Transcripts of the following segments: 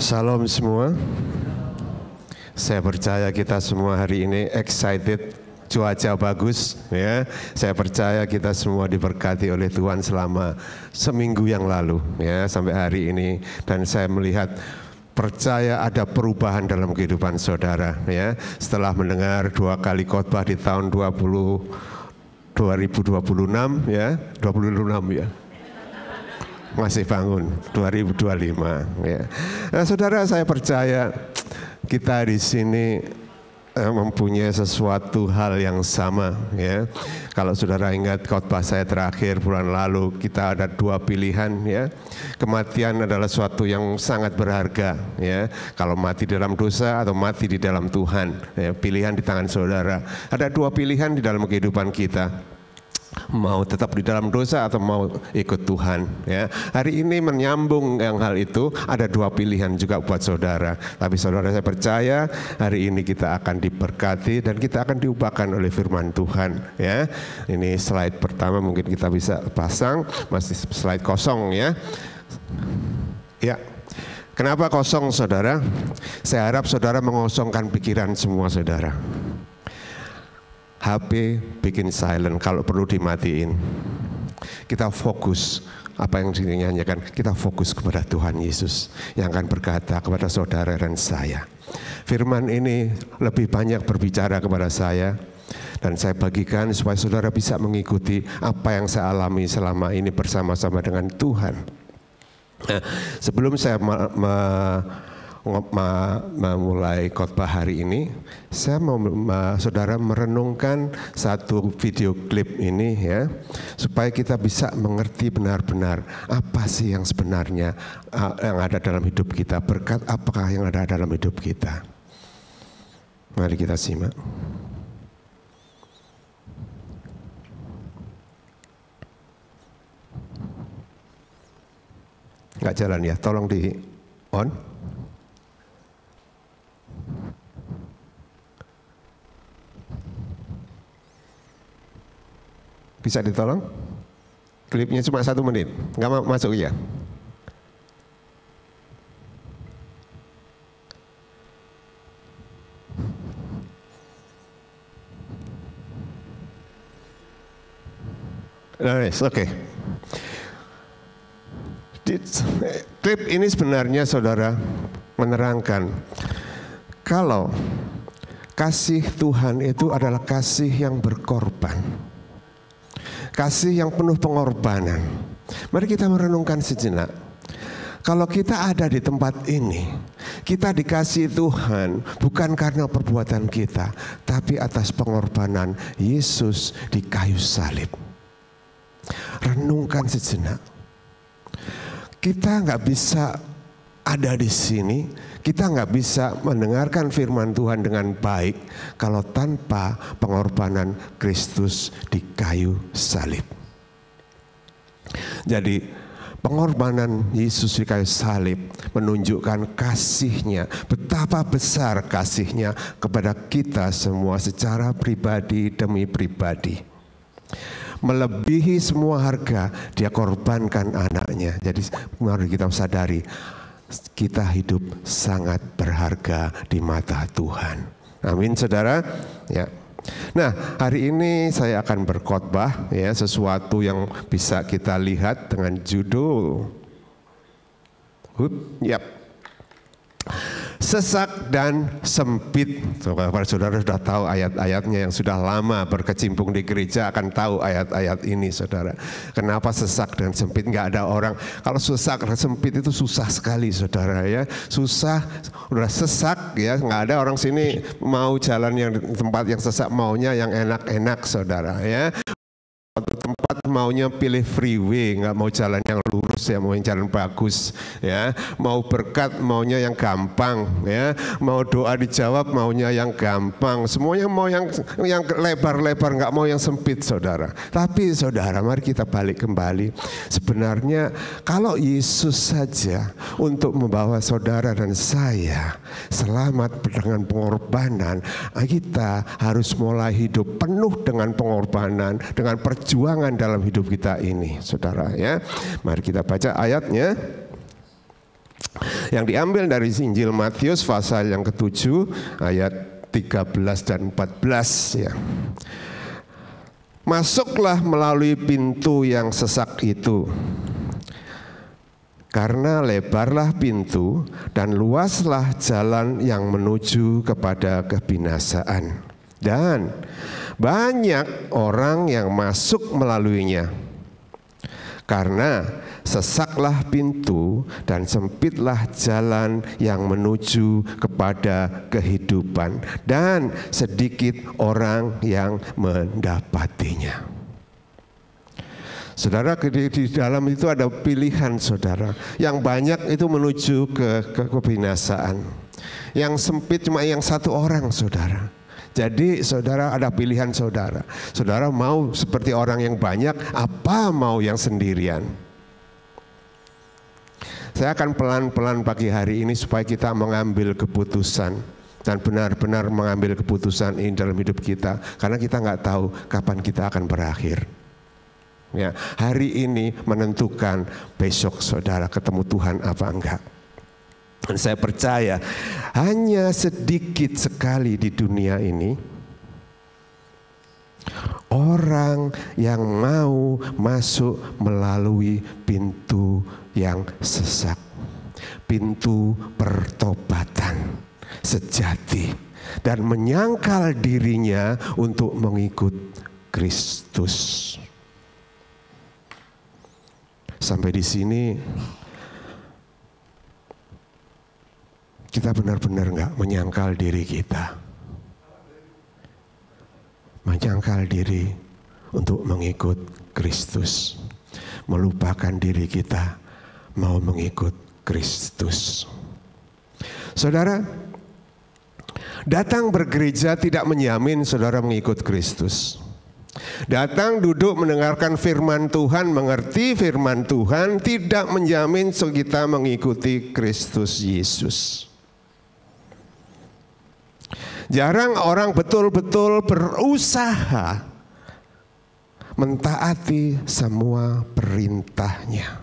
Shalom semua. Saya percaya kita semua hari ini excited, cuaca bagus ya. Saya percaya kita semua diberkati oleh Tuhan selama seminggu yang lalu ya sampai hari ini, dan saya melihat percaya ada perubahan dalam kehidupan saudara ya. Setelah mendengar 2 kali khotbah di tahun 2026 ya, 26 ya. Masih bangun 2025 ya. Nah, saudara, saya percaya kita di sini mempunyai sesuatu hal yang sama ya. Kalau saudara ingat khotbah saya terakhir bulan lalu, kita ada 2 pilihan ya. Kematian adalah suatu yang sangat berharga ya. Kalau mati dalam dosa atau mati di dalam Tuhan ya, pilihan di tangan saudara. Ada 2 pilihan di dalam kehidupan kita. Mau tetap di dalam dosa atau mau ikut Tuhan ya. Hari ini menyambung yang hal itu, ada 2 pilihan juga buat saudara. Tapi saudara, saya percaya hari ini kita akan diberkati dan kita akan diubahkan oleh firman Tuhan ya. Ini slide pertama, mungkin kita bisa pasang, masih slide kosong ya. Ya. Kenapa kosong saudara? Saya harap saudara mengosongkan pikiran semua saudara. HP bikin silent, kalau perlu dimatiin. Kita fokus apa yang dinyanyikan, kita fokus kepada Tuhan Yesus yang akan berkata kepada saudara dan saya. Firman ini lebih banyak berbicara kepada saya, dan saya bagikan supaya saudara bisa mengikuti apa yang saya alami selama ini bersama-sama dengan Tuhan. Nah, sebelum saya memulai khotbah hari ini, saya mau saudara merenungkan satu video klip ini ya, supaya kita bisa mengerti benar-benar apa sih yang sebenarnya yang ada dalam hidup kita, berkat apakah yang ada dalam hidup kita. Mari kita simak. Nggak jalan ya, tolong di on. Bisa ditolong? Klipnya cuma 1 menit, nggak masuk ya? Nice, oke. Klip ini sebenarnya saudara menerangkan kalau kasih Tuhan itu adalah kasih yang berkorban. Kasih yang penuh pengorbanan. Mari kita merenungkan sejenak. Kalau kita ada di tempat ini, kita dikasih Tuhan bukan karena perbuatan kita, tapi atas pengorbanan Yesus di kayu salib. Renungkan sejenak. Kita nggak bisa ada di sini, kita nggak bisa mendengarkan firman Tuhan dengan baik kalau tanpa pengorbanan Kristus di kayu salib. Jadi pengorbanan Yesus di kayu salib menunjukkan kasihnya, betapa besar kasihnya kepada kita semua secara pribadi demi pribadi. Melebihi semua harga, dia korbankan anaknya. Jadi mari kita sadari, kita hidup sangat berharga di mata Tuhan. Amin saudara ya. Nah, hari ini saya akan berkhotbah ya, sesuatu yang bisa kita lihat dengan judul sesak dan sempit. Para saudara sudah tahu ayat-ayatnya, yang sudah lama berkecimpung di gereja akan tahu ayat-ayat ini saudara. Kenapa sesak dan sempit? Nggak ada orang, kalau sesak dan sempit itu susah sekali saudara ya. Susah, udah sesak ya, nggak ada orang sini mau jalan yang tempat yang sesak, maunya yang enak-enak saudara ya. Satu tempat maunya pilih freeway, nggak mau jalan yang lurus ya, mau yang jalan bagus ya. Mau berkat maunya yang gampang ya. Mau doa dijawab maunya yang gampang. Semuanya mau yang lebar-lebar, nggak mau yang sempit saudara. Tapi saudara, mari kita balik kembali. Sebenarnya kalau Yesus saja untuk membawa saudara dan saya selamat dengan pengorbanan, kita harus mulai hidup penuh dengan pengorbanan, dengan perjuangan dalam hidup kita ini, saudara ya. Mari kita baca ayatnya. Yang diambil dari Injil Matius pasal yang ke-7 ayat 13 dan 14 ya. Masuklah melalui pintu yang sesak itu, karena lebarlah pintu dan luaslah jalan yang menuju kepada kebinasaan, dan banyak orang yang masuk melaluinya. Karena sesaklah pintu dan sempitlah jalan yang menuju kepada kehidupan, dan sedikit orang yang mendapatinya. Saudara, di dalam itu ada pilihan saudara. Yang banyak itu menuju ke kebinasaan. Yang sempit cuma yang satu orang saudara. Jadi saudara, ada pilihan saudara. Saudara mau seperti orang yang banyak, apa mau yang sendirian? Saya akan pelan-pelan pagi hari ini supaya kita mengambil keputusan dan benar-benar mengambil keputusan ini dalam hidup kita, karena kita nggak tahu kapan kita akan berakhir. Ya, hari ini menentukan besok saudara ketemu Tuhan apa enggak. Dan saya percaya hanya sedikit sekali di dunia ini orang yang mau masuk melalui pintu yang sesak, pintu pertobatan sejati, dan menyangkal dirinya untuk mengikut Kristus. Sampai di sini kita benar-benar enggak menyangkal diri kita. Menyangkal diri untuk mengikut Kristus. Melupakan diri kita mau mengikut Kristus. Saudara, datang bergereja tidak menjamin saudara mengikut Kristus. Datang duduk mendengarkan firman Tuhan, mengerti firman Tuhan tidak menjamin kita mengikuti Kristus Yesus. Jarang orang betul-betul berusaha mentaati semua perintahnya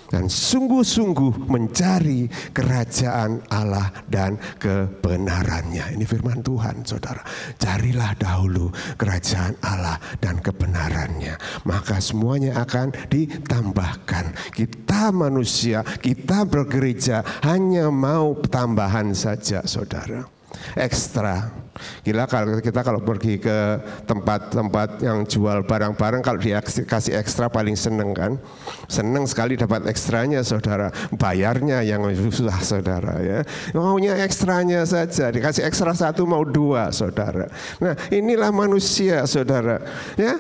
dan sungguh-sungguh mencari kerajaan Allah dan kebenarannya. Ini firman Tuhan saudara. Carilah dahulu kerajaan Allah dan kebenarannya, maka semuanya akan ditambahkan. Kita manusia, kita bergereja hanya mau tambahan saja saudara. Ekstra. Gila kalau kita pergi ke tempat-tempat yang jual barang-barang, kalau dikasih ekstra paling seneng kan. Seneng sekali dapat ekstranya saudara. Bayarnya yang susah saudara ya. Maunya ekstranya saja. Dikasih ekstra 1 mau 2 saudara. Nah inilah manusia saudara ya.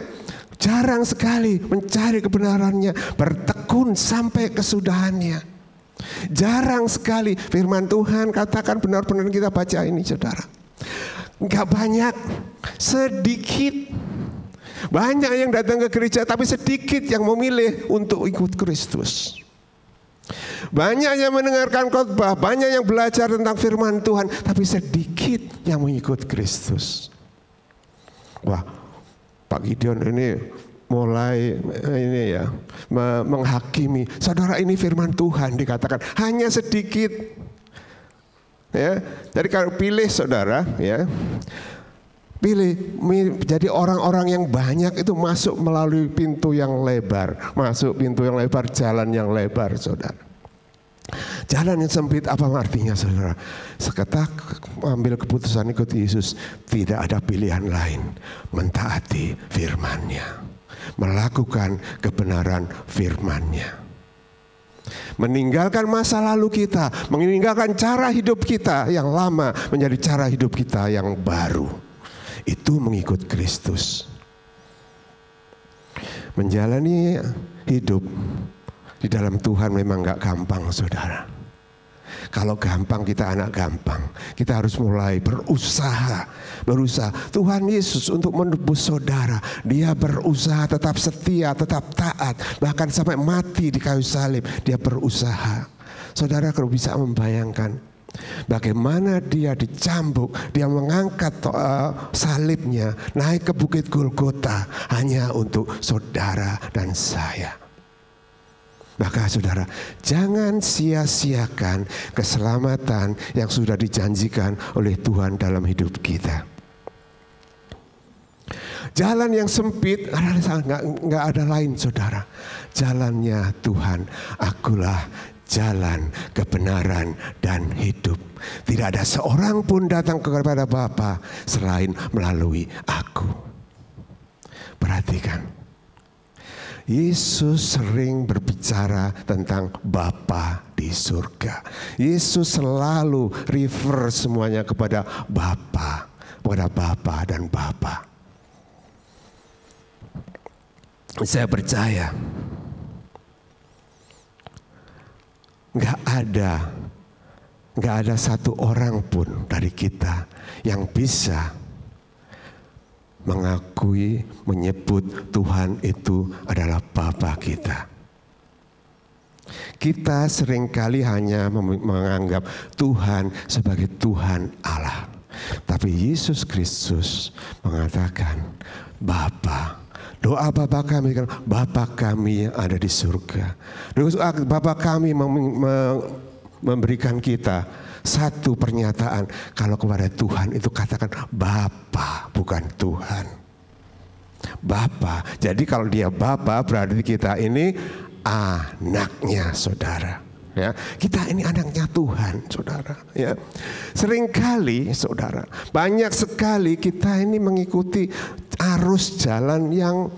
Jarang sekali mencari kebenarannya, bertekun sampai kesudahannya. Jarang sekali firman Tuhan katakan benar-benar kita baca ini saudara. Enggak banyak, sedikit. Banyak yang datang ke gereja tapi sedikit yang memilih untuk ikut Kristus. Banyak yang mendengarkan khotbah, banyak yang belajar tentang firman Tuhan, tapi sedikit yang mengikut Kristus. Wah, Pak Gideon ini mulai ini ya menghakimi. Saudara, ini firman Tuhan dikatakan hanya sedikit. Ya, jadi kalau pilih saudara ya, pilih jadi orang-orang yang banyak itu masuk melalui pintu yang lebar, masuk pintu yang lebar, jalan yang lebar saudara. Jalan yang sempit apa artinya saudara? Seketak ambil keputusan ikut Yesus, tidak ada pilihan lain, mentaati firman-Nya, melakukan kebenaran firman-Nya. Meninggalkan masa lalu kita, meninggalkan cara hidup kita yang lama menjadi cara hidup kita yang baru. Itu mengikut Kristus. Menjalani hidup di dalam Tuhan memang gak gampang saudara. Kalau gampang kita anak gampang. Kita harus mulai berusaha. Tuhan Yesus untuk menebus saudara, Dia berusaha tetap setia, tetap taat. Bahkan sampai mati di kayu salib Dia berusaha. Saudara kalau bisa membayangkan bagaimana Dia dicambuk, Dia mengangkat salibnya, naik ke bukit Golgota hanya untuk saudara dan saya. Maka saudara, jangan sia-siakan keselamatan yang sudah dijanjikan oleh Tuhan dalam hidup kita. Jalan yang sempit nggak ada lain saudara. Jalannya Tuhan, akulah jalan, kebenaran, dan hidup. Tidak ada seorang pun datang kepada Bapa selain melalui aku. Perhatikan, Yesus sering berbicara tentang Bapa di surga. Yesus selalu refer semuanya kepada Bapa, dan Bapa. Saya percaya nggak ada satu orang pun dari kita yang bisa mengakui, menyebut Tuhan itu adalah Bapa kita. Kita seringkali hanya menganggap Tuhan sebagai Tuhan Allah. Tapi Yesus Kristus mengatakan Bapa. Doa Bapa kami kan, Bapa kami yang ada di surga. Doa Bapa kami memberikan kita satu pernyataan. Kalau kepada Tuhan itu katakan Bapa, bukan Tuhan. Bapa. Jadi kalau dia Bapa berarti kita ini anaknya saudara. Ya, kita ini anaknya Tuhan, saudara. Ya, seringkali, saudara, banyak sekali kita ini mengikuti arus jalan yang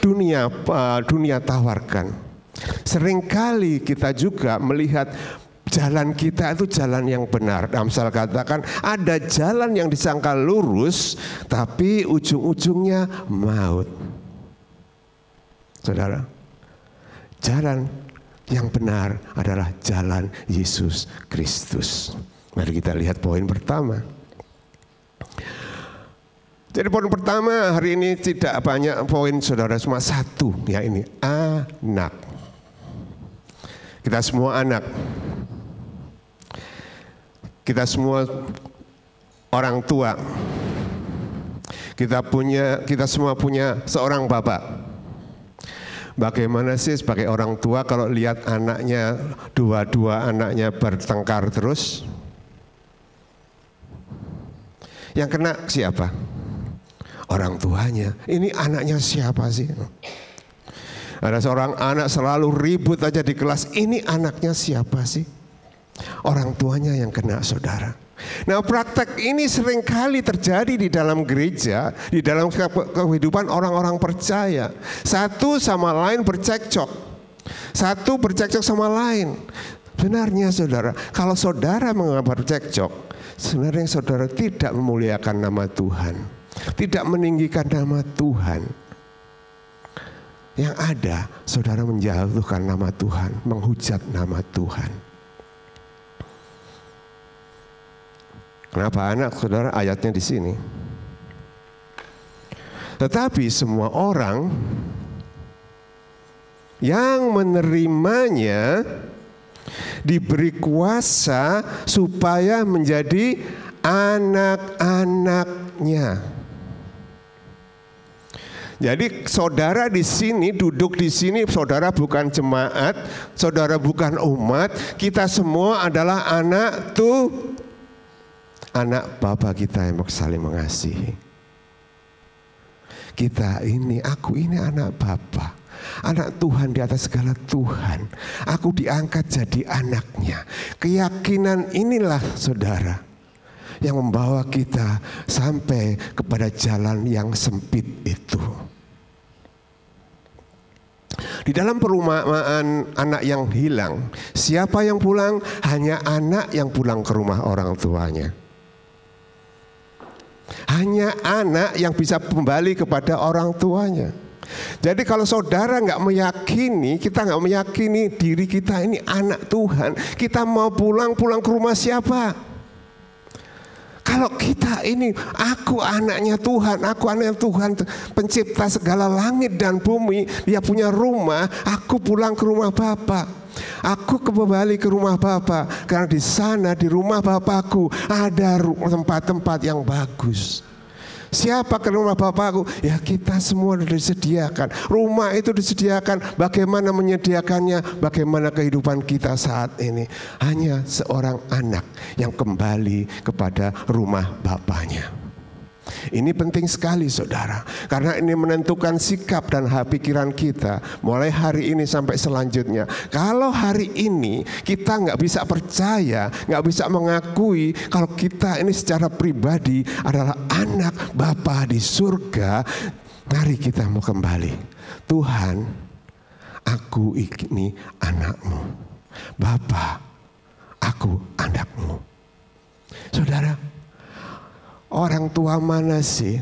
dunia tawarkan. Seringkali kita juga melihat jalan kita itu jalan yang benar. Amsal katakan ada jalan yang disangka lurus, tapi ujung-ujungnya maut. Saudara, jalan yang benar adalah jalan Yesus Kristus. Mari kita lihat poin pertama. Jadi poin pertama hari ini tidak banyak poin saudara, cuma satu, ya ini anak. Kita semua anak. Kita semua orang tua. Kita semua punya seorang bapak. Bagaimana sih sebagai orang tua kalau lihat anaknya, dua anaknya bertengkar terus? Yang kena siapa? Orang tuanya. Ini anaknya siapa sih? Ada seorang anak selalu ribut aja di kelas. Ini anaknya siapa sih? Orang tuanya yang kena, saudara. Nah, praktek ini seringkali terjadi di dalam gereja, di dalam kehidupan orang-orang percaya. Satu sama lain bercekcok. Satu bercekcok sama lain. Sebenarnya saudara, kalau saudara menganggap bercekcok, sebenarnya saudara tidak memuliakan nama Tuhan. Tidak meninggikan nama Tuhan. Yang ada, saudara menjatuhkan nama Tuhan, menghujat nama Tuhan. Kenapa anak, saudara? Ayatnya di sini. Tetapi semua orang yang menerimanya diberi kuasa supaya menjadi anak-anaknya. Jadi saudara di sini, duduk di sini, saudara bukan jemaat, saudara bukan umat, kita semua adalah anak Bapa kita yang saling mengasihi. Kita ini, aku ini anak Bapa, anak Tuhan di atas segala Tuhan. Aku diangkat jadi anaknya. Keyakinan inilah saudara yang membawa kita sampai kepada jalan yang sempit itu. Di dalam perumpamaan anak yang hilang, siapa yang pulang? Hanya anak yang pulang ke rumah orang tuanya. Hanya anak yang bisa kembali kepada orang tuanya. Jadi kalau saudara nggak meyakini, kita nggak meyakini diri kita ini anak Tuhan, kita mau pulang ke rumah siapa? Kalau kita ini, aku anaknya Tuhan, aku anaknya Tuhan, pencipta segala langit dan bumi, dia punya rumah, aku pulang ke rumah Bapa. Aku kembali ke rumah Bapa karena di sana, di rumah Bapakku ada tempat-tempat yang bagus. Siapa ke rumah Bapakku? Ya kita semua sudah disediakan. Rumah itu disediakan. Bagaimana menyediakannya? Bagaimana kehidupan kita saat ini? Hanya seorang anak yang kembali kepada rumah Bapaknya. Ini penting sekali saudara, karena ini menentukan sikap dan pikiran kita mulai hari ini sampai selanjutnya. Kalau hari ini kita nggak bisa percaya, nggak bisa mengakui kalau kita ini secara pribadi adalah anak Bapa di surga, mari kita mau kembali. Tuhan, aku ini anakmu. Bapa, aku anakmu. Saudara, orang tua mana sih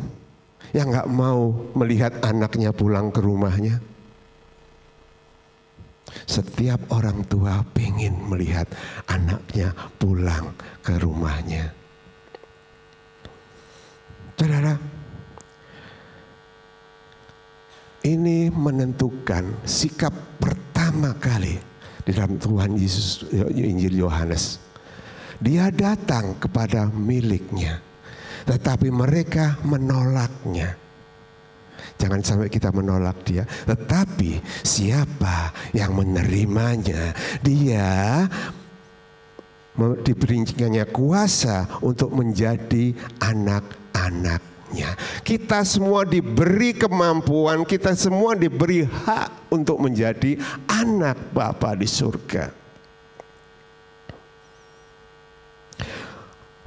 yang gak mau melihat anaknya pulang ke rumahnya? Setiap orang tua pengen melihat anaknya pulang ke rumahnya. Saudara, ini menentukan sikap pertama kali di dalam Tuhan Yesus, Injil Yohanes. Dia datang kepada miliknya, tetapi mereka menolaknya. Jangan sampai kita menolak dia. Tetapi siapa yang menerimanya, dia diberikannya kuasa untuk menjadi anak-anaknya. Kita semua diberi kemampuan, kita semua diberi hak untuk menjadi anak Bapa di surga.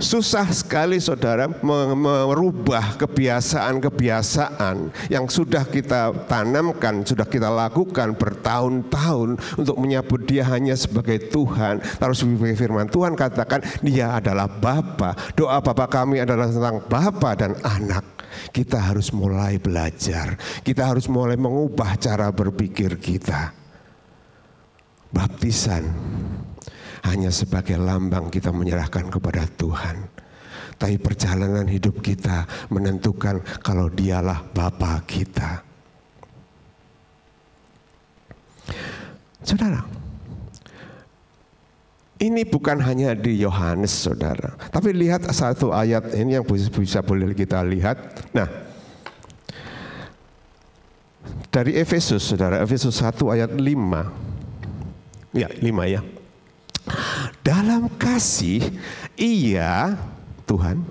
Susah sekali saudara merubah kebiasaan-kebiasaan yang sudah kita tanamkan, sudah kita lakukan bertahun-tahun untuk menyebut dia hanya sebagai Tuhan. Terus firman Tuhan katakan dia adalah Bapa. Doa Bapa kami adalah tentang Bapa dan anak. Kita harus mulai belajar. Kita harus mulai mengubah cara berpikir kita. Baptisan hanya sebagai lambang kita menyerahkan kepada Tuhan. Tapi perjalanan hidup kita menentukan kalau dialah Bapa kita. Saudara, ini bukan hanya di Yohanes saudara. Tapi lihat satu ayat ini yang bisa boleh kita lihat. Nah, dari Efesus saudara, Efesus 1 ayat 5. Ya, 5 ya. Dalam kasih ia, Tuhan,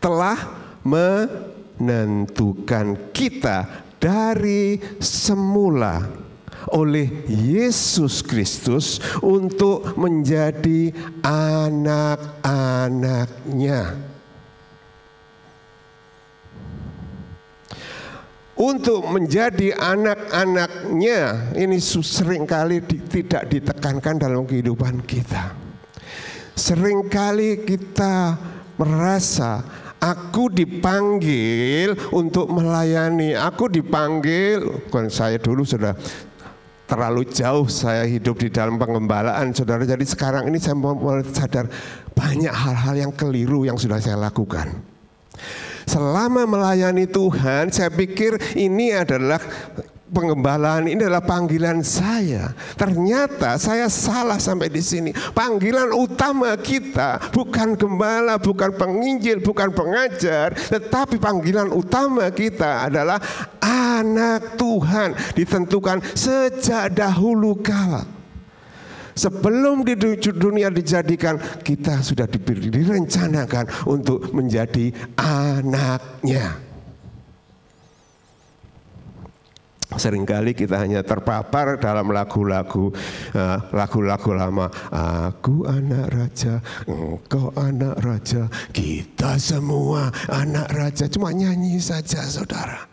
telah menentukan kita dari semula oleh Yesus Kristus untuk menjadi anak-anaknya. Untuk menjadi anak-anaknya, ini seringkali tidak ditekankan dalam kehidupan kita. Seringkali kita merasa aku dipanggil untuk melayani, aku dipanggil. Kan saya dulu sudah terlalu jauh saya hidup di dalam pengembalaan saudara. Jadi sekarang ini saya mulai sadar banyak hal-hal yang keliru yang sudah saya lakukan. Selama melayani Tuhan, saya pikir ini adalah pengembalaan, ini adalah panggilan saya. Ternyata saya salah sampai di sini. Panggilan utama kita bukan gembala, bukan penginjil, bukan pengajar, tetapi panggilan utama kita adalah anak Tuhan, ditentukan sejak dahulu kala. Sebelum di dunia dijadikan, kita sudah direncanakan untuk menjadi anaknya. Seringkali kita hanya terpapar dalam lagu-lagu lama. Aku anak raja, engkau anak raja, kita semua anak raja. Cuma nyanyi saja saudara.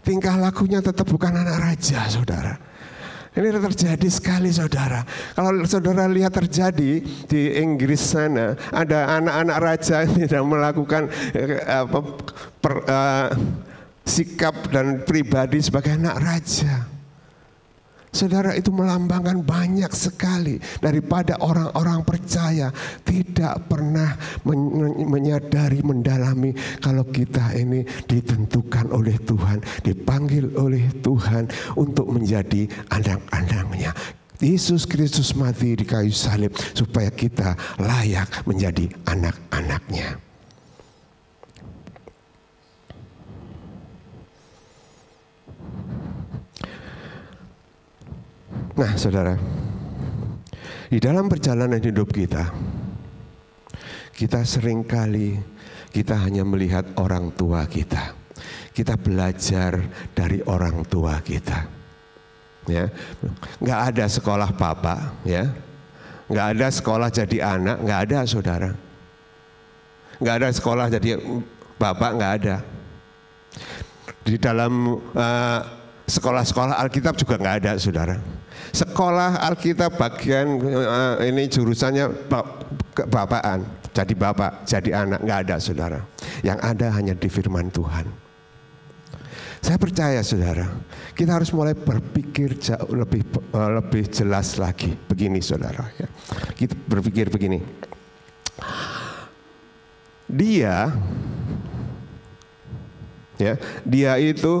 Tingkah lakunya tetap bukan anak raja saudara. Ini terjadi sekali saudara. Kalau saudara lihat terjadi di Inggris sana, ada anak-anak raja yang tidak melakukan sikap dan pribadi sebagai anak raja. Saudara, itu melambangkan banyak sekali daripada orang-orang percaya tidak pernah menyadari, mendalami kalau kita ini ditentukan oleh Tuhan, dipanggil oleh Tuhan untuk menjadi anak-anaknya. Yesus Kristus mati di kayu salib supaya kita layak menjadi anak-anaknya. Nah saudara, di dalam perjalanan hidup kita seringkali kita hanya melihat orang tua kita. Kita belajar dari orang tua kita. Ya, nggak ada sekolah bapak, ya, nggak ada sekolah jadi anak, nggak ada saudara. Nggak ada sekolah jadi bapak, nggak ada. Di dalam sekolah-sekolah Alkitab juga nggak ada saudara. Sekolah Alkitab bagian ini jurusannya kebapakan, jadi bapak, jadi anak, nggak ada saudara. Yang ada hanya di firman Tuhan. Saya percaya saudara, kita harus mulai berpikir jauh lebih jelas lagi. Begini saudara, ya. Kita berpikir begini. Dia itu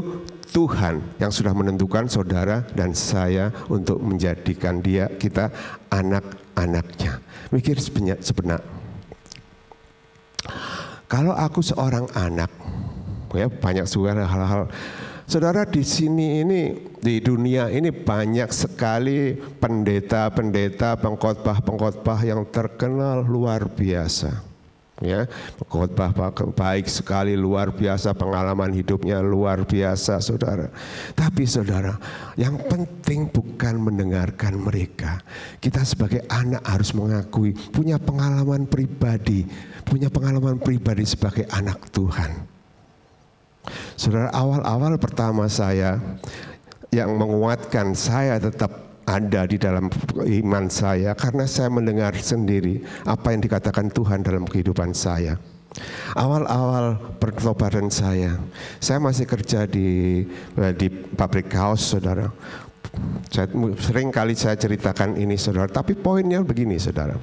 Tuhan yang sudah menentukan saudara dan saya untuk menjadikan kita anak-anaknya. Mikir sebenar. Kalau aku seorang anak, ya banyak juga hal-hal. Saudara di sini ini, di dunia ini banyak sekali pendeta-pendeta, pengkhotbah yang terkenal luar biasa. Ya, khotbah baik sekali, luar biasa, pengalaman hidupnya luar biasa saudara. Tapi saudara, yang penting bukan mendengarkan mereka. Kita sebagai anak harus mengakui punya pengalaman pribadi sebagai anak Tuhan. Saudara, awal-awal pertama saya yang menguatkan saya tetap ada di dalam iman saya karena saya mendengar sendiri apa yang dikatakan Tuhan dalam kehidupan saya. Awal-awal pertobatan saya masih kerja di pabrik kaos saudara. Sering kali saya ceritakan ini saudara, tapi poinnya begini saudara.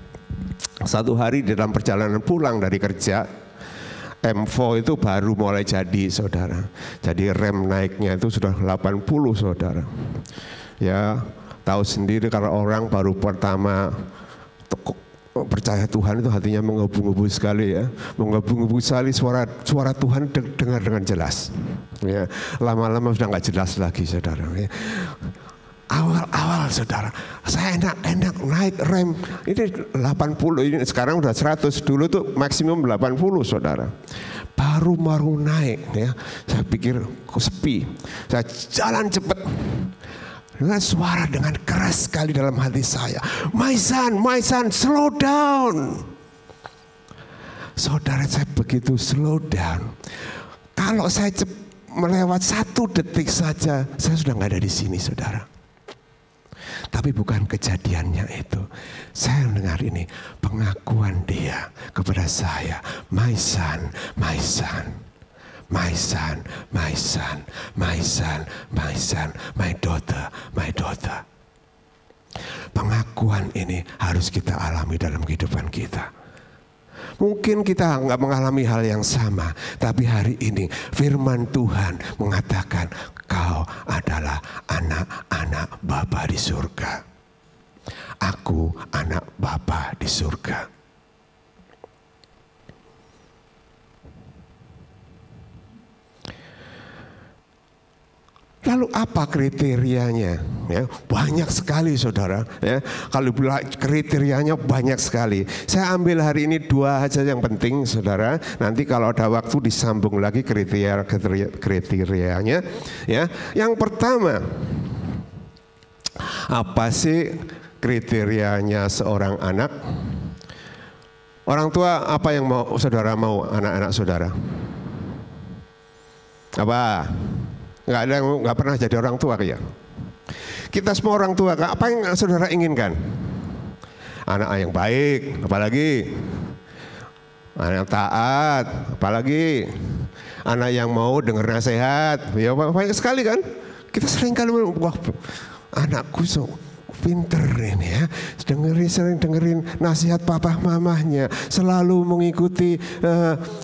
Satu hari di dalam perjalanan pulang dari kerja, M4 itu baru mulai jadi saudara. Jadi rem naiknya itu sudah 80 saudara. Ya, tahu sendiri kalau orang baru pertama percaya Tuhan itu hatinya menggebu-gebu sekali ya. Menggebu-gebu sekali, suara Tuhan dengar dengan jelas. Ya, lama-lama sudah nggak jelas lagi saudara. Ya. Awal-awal saudara, saya enak naik rem ini 80, ini sekarang udah 100, dulu tuh maksimum 80 saudara. Baru naik ya, saya pikir kok sepi, saya jalan cepet. Dengan suara dengan keras sekali dalam hati saya, my son, slow down. Saudara, saya begitu slow down. Kalau saya melewat 1 detik saja, saya sudah nggak ada di sini, saudara. Tapi bukan kejadiannya itu. Saya mendengar ini pengakuan dia kepada saya, my son, my son. My son, my son, my son, my son, my daughter, my daughter. Pengakuan ini harus kita alami dalam kehidupan kita. Mungkin kita nggak mengalami hal yang sama, tapi hari ini firman Tuhan mengatakan kau adalah anak-anak Bapa di surga. Aku anak Bapa di surga. Lalu apa kriterianya? Ya, banyak sekali saudara. Ya, kalau bilang kriterianya banyak sekali. Saya ambil hari ini 2 aja yang penting saudara. Nanti kalau ada waktu disambung lagi kriterianya. Ya, yang pertama, apa sih kriterianya seorang anak? Orang tua apa yang mau saudara mau anak-anak saudara? Apa? Nggak pernah jadi orang tua kayak. Kita semua orang tua, apa yang saudara inginkan? Anak yang baik, apalagi anak yang taat, apalagi anak yang mau dengar nasihat. Ya banyak sekali kan. Kita sering kali wah anakku pinter ini ya, sering dengerin nasihat papa mamahnya, selalu mengikuti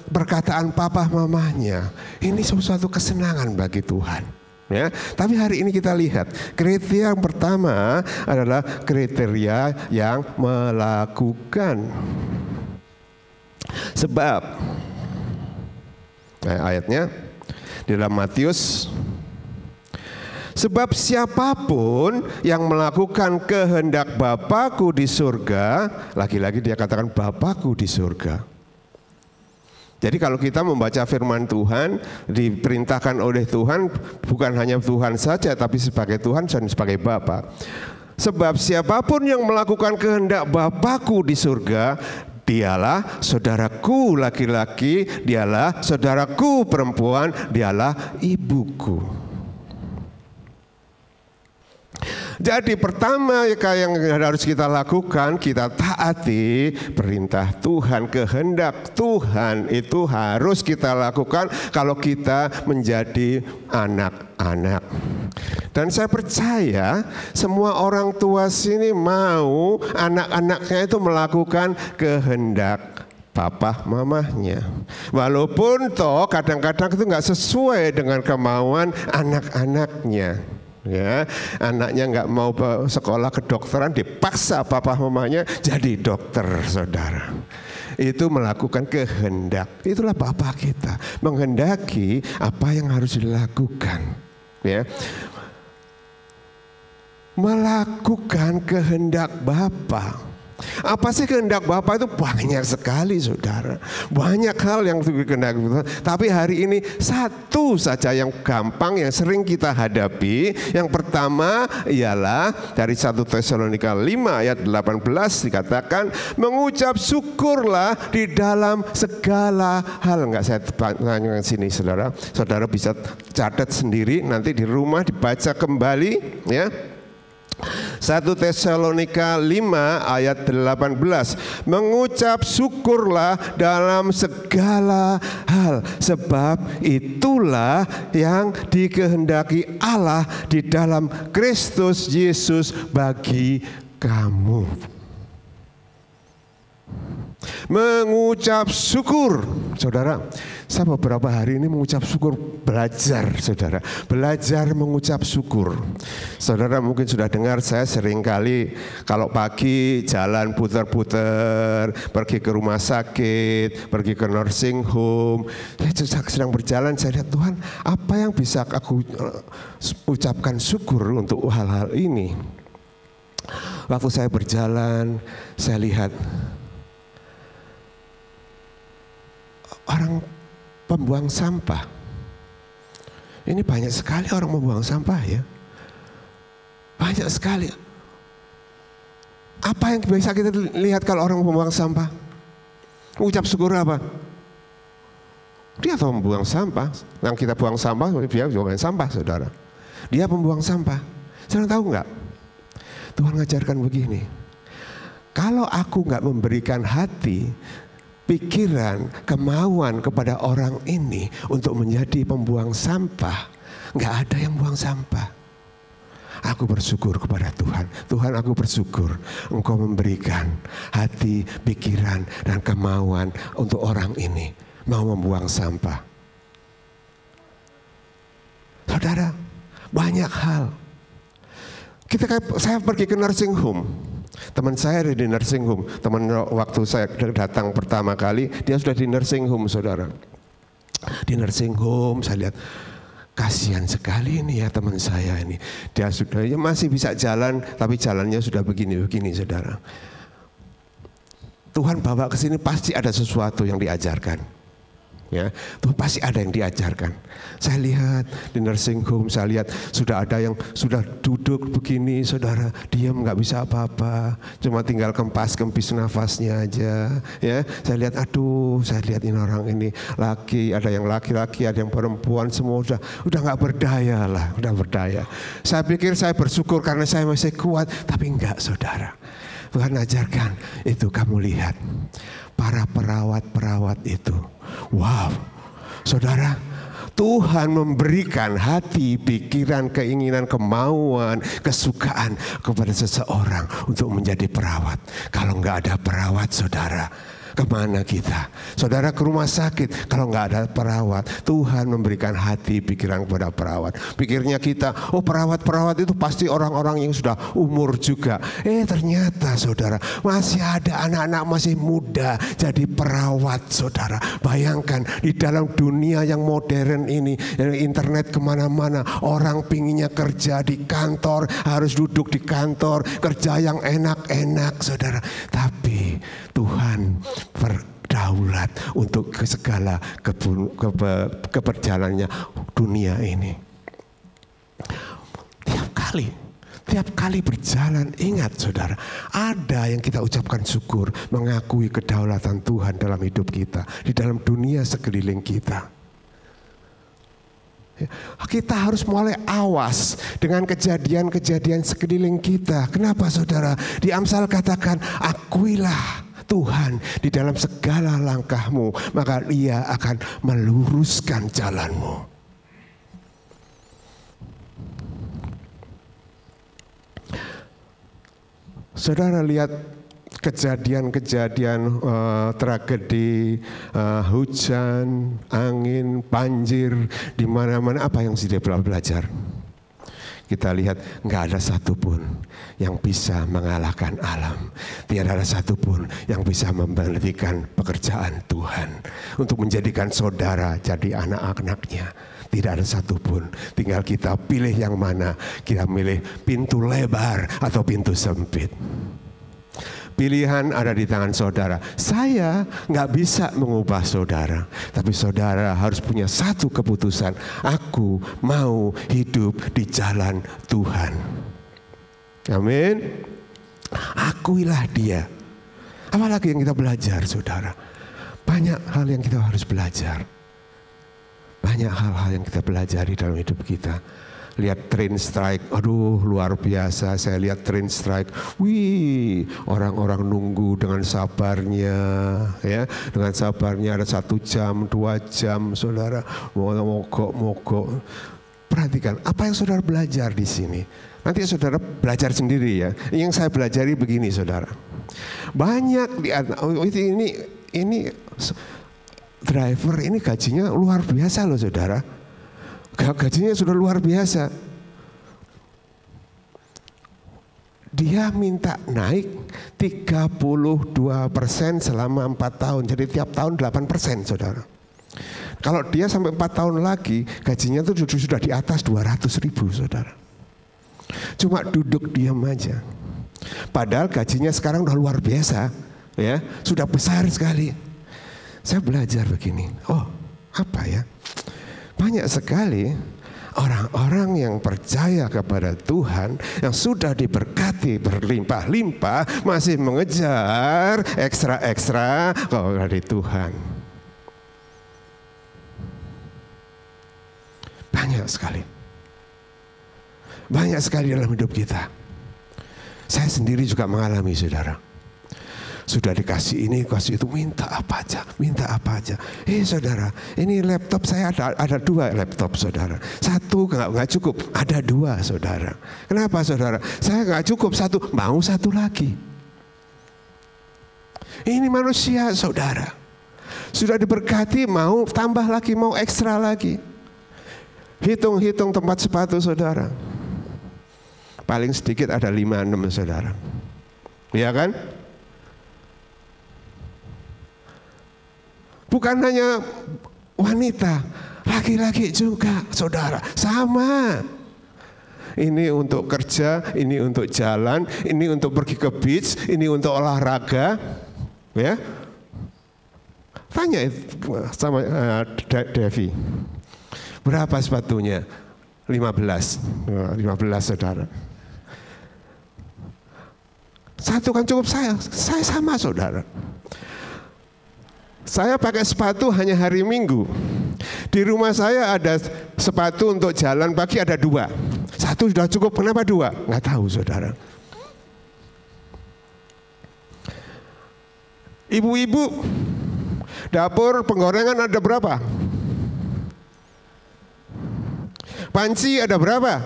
perkataan papa mamahnya. Ini suatu kesenangan bagi Tuhan. Ya, tapi hari ini kita lihat kriteria yang pertama adalah kriteria yang melakukan. Sebab ayatnya di dalam Matius Sebab siapapun yang melakukan kehendak Bapa-Ku di surga, lagi-lagi dia katakan Bapa-Ku di surga. Jadi kalau kita membaca firman Tuhan, diperintahkan oleh Tuhan, bukan hanya Tuhan saja, tapi sebagai Tuhan dan sebagai Bapa. Sebab siapapun yang melakukan kehendak Bapa-Ku di surga, dialah saudaraku laki-laki, dialah saudaraku perempuan, dialah ibuku. Jadi pertama yang harus kita lakukan, kita taati perintah Tuhan, kehendak Tuhan itu harus kita lakukan kalau kita menjadi anak-anak. Dan saya percaya semua orang tua sini mau anak-anaknya itu melakukan kehendak papa mamahnya. Walaupun toh kadang-kadang itu nggak sesuai dengan kemauan anak-anaknya. Ya, anaknya nggak mau sekolah kedokteran, dipaksa papa mamanya jadi dokter, saudara. Itu melakukan kehendak. Itulah Bapa kita, menghendaki apa yang harus dilakukan. Ya, melakukan kehendak Bapa. Apa sih kehendak Bapa itu? Banyak sekali, saudara. Banyak hal yang kehendak Bapa. Tapi hari ini satu saja yang gampang, yang sering kita hadapi. Yang pertama ialah dari 1 Tesalonika 5 ayat 18 dikatakan, mengucap syukurlah di dalam segala hal. Enggak saya tanya sini, saudara. Saudara bisa catat sendiri, nanti di rumah dibaca kembali, ya. 1 Tesalonika 5 ayat 18, mengucap syukurlah dalam segala hal, sebab itulah yang dikehendaki Allah di dalam Kristus Yesus bagi kamu. Mengucap syukur, saudara. Saya beberapa hari ini mengucap syukur, belajar, saudara. Belajar mengucap syukur. Saudara mungkin sudah dengar saya seringkali kalau pagi jalan putar-putar, pergi ke rumah sakit, pergi ke nursing home. Saya sedang berjalan, saya lihat Tuhan, apa yang bisa aku ucapkan syukur untuk hal-hal ini. Waktu saya berjalan, saya lihat orang pembuang sampah. Ini banyak sekali orang membuang sampah, ya. Banyak sekali. Apa yang bisa kita lihat kalau orang membuang sampah? Ucap syukur apa? Dia tahu membuang sampah. Yang kita buang sampah, dia buang sampah, saudara. Dia pembuang sampah. Saudara tahu nggak? Tuhan ngajarkan begini. Kalau aku nggak memberikan hati, pikiran, kemauan kepada orang ini untuk menjadi pembuang sampah, nggak ada yang buang sampah. Aku bersyukur kepada Tuhan. Tuhan, aku bersyukur Engkau memberikan hati, pikiran, dan kemauan untuk orang ini mau membuang sampah. Saudara, banyak hal. Saya pergi ke nursing home. Teman saya ada di nursing home. Teman waktu saya datang pertama kali, dia sudah di nursing home, saudara. Di nursing home saya lihat, kasihan sekali ini ya teman saya ini. Dia sudah masih bisa jalan, tapi jalannya sudah begini-begini, saudara. Tuhan bawa ke sini pasti ada sesuatu yang diajarkan. Ya, Tuhan pasti ada yang diajarkan. Saya lihat di nursing home, saya lihat sudah ada yang sudah duduk begini, saudara, diam nggak bisa apa-apa, cuma tinggal kempis nafasnya aja. Ya, saya lihat, saya lihat ini orang ini laki, ada yang laki-laki, ada yang perempuan, semua udah nggak berdaya lah, udah berdaya. Saya pikir saya bersyukur karena saya masih kuat, tapi enggak, saudara. Tuhan ajarkan itu, kamu lihat para perawat-perawat itu. Wow, saudara, Tuhan memberikan hati, pikiran, keinginan, kemauan, kesukaan kepada seseorang untuk menjadi perawat. Kalau nggak ada perawat, saudara, Kemana kita? Saudara ke rumah sakit, kalau nggak ada perawat, Tuhan memberikan hati pikiran kepada perawat. Pikirnya kita, oh perawat-perawat itu pasti orang-orang yang sudah umur juga. Ternyata saudara, masih ada anak-anak masih muda jadi perawat saudara. Bayangkan di dalam dunia yang modern ini, internet kemana-mana, orang pinginnya kerja di kantor, harus duduk di kantor, kerja yang enak-enak saudara. Tapi Tuhan berdaulat untuk segala keberjalannya dunia ini. Tiap kali berjalan, ingat saudara, ada yang kita ucapkan syukur, mengakui kedaulatan Tuhan dalam hidup kita, di dalam dunia sekeliling kita. Kita harus mulai awas dengan kejadian-kejadian sekeliling kita. Kenapa saudara? Di Amsal katakan, akuilah Tuhan di dalam segala langkahmu, maka Ia akan meluruskan jalanmu. Saudara lihat kejadian-kejadian tragedi, hujan, angin, banjir, di mana-mana, apa yang sudah belajar? Kita lihat nggak ada satupun yang bisa mengalahkan alam. Tidak ada satupun yang bisa memberhentikan pekerjaan Tuhan untuk menjadikan saudara jadi anak-anaknya. Tidak ada satupun. Tinggal kita pilih yang mana. Kita milih pintu lebar atau pintu sempit. Pilihan ada di tangan saudara. Saya nggak bisa mengubah saudara, tapi saudara harus punya satu keputusan. Aku mau hidup di jalan Tuhan. Amin. Akuilah Dia. Apalagi yang kita belajar, saudara? Banyak hal yang kita harus belajar. Banyak hal-hal yang kita pelajari dalam hidup kita. Lihat train strike, aduh luar biasa. Saya lihat train strike, wih, orang-orang nunggu dengan sabarnya, ya, dengan sabarnya ada 1 jam, 2 jam, saudara, mogok. Perhatikan apa yang saudara belajar di sini. Nanti saudara belajar sendiri ya. Yang saya pelajari begini, saudara. Banyak ini driver ini gajinya luar biasa loh, saudara. Gajinya sudah luar biasa. Dia minta naik 32% selama 4 tahun. Jadi tiap tahun 8%, saudara. Kalau dia sampai 4 tahun lagi, gajinya itu sudah di atas 200.000, saudara. Cuma duduk diam aja. Padahal gajinya sekarang udah luar biasa, ya, sudah besar sekali. Saya belajar begini, oh apa ya? Banyak sekali orang-orang yang percaya kepada Tuhan, yang sudah diberkati berlimpah-limpah, masih mengejar ekstra-ekstra kalau dari Tuhan. Banyak sekali dalam hidup kita. Saya sendiri juga mengalami, saudara. Sudah dikasih ini, kasih itu, minta apa aja. Saudara, ini laptop saya ada 2 laptop, saudara. 1 nggak cukup, ada 2, saudara. Kenapa, saudara? Saya nggak cukup 1, mau 1 lagi. Ini manusia, saudara. Sudah diberkati, mau tambah lagi, mau ekstra lagi. Hitung tempat sepatu, saudara. Paling sedikit ada 5-6, saudara. Iya kan? Bukan hanya wanita, laki-laki juga, saudara, sama. Ini untuk kerja, ini untuk jalan, ini untuk pergi ke beach, ini untuk olahraga, ya. Tanya sama Devi, berapa sepatunya? 15, saudara. 1 kan cukup saya sama, saudara. Saya pakai sepatu hanya hari Minggu. Di rumah saya ada sepatu untuk jalan pagi, ada 2. 1 sudah cukup, kenapa 2? Nggak tahu, saudara. Ibu-ibu, dapur penggorengan ada berapa? Panci ada berapa?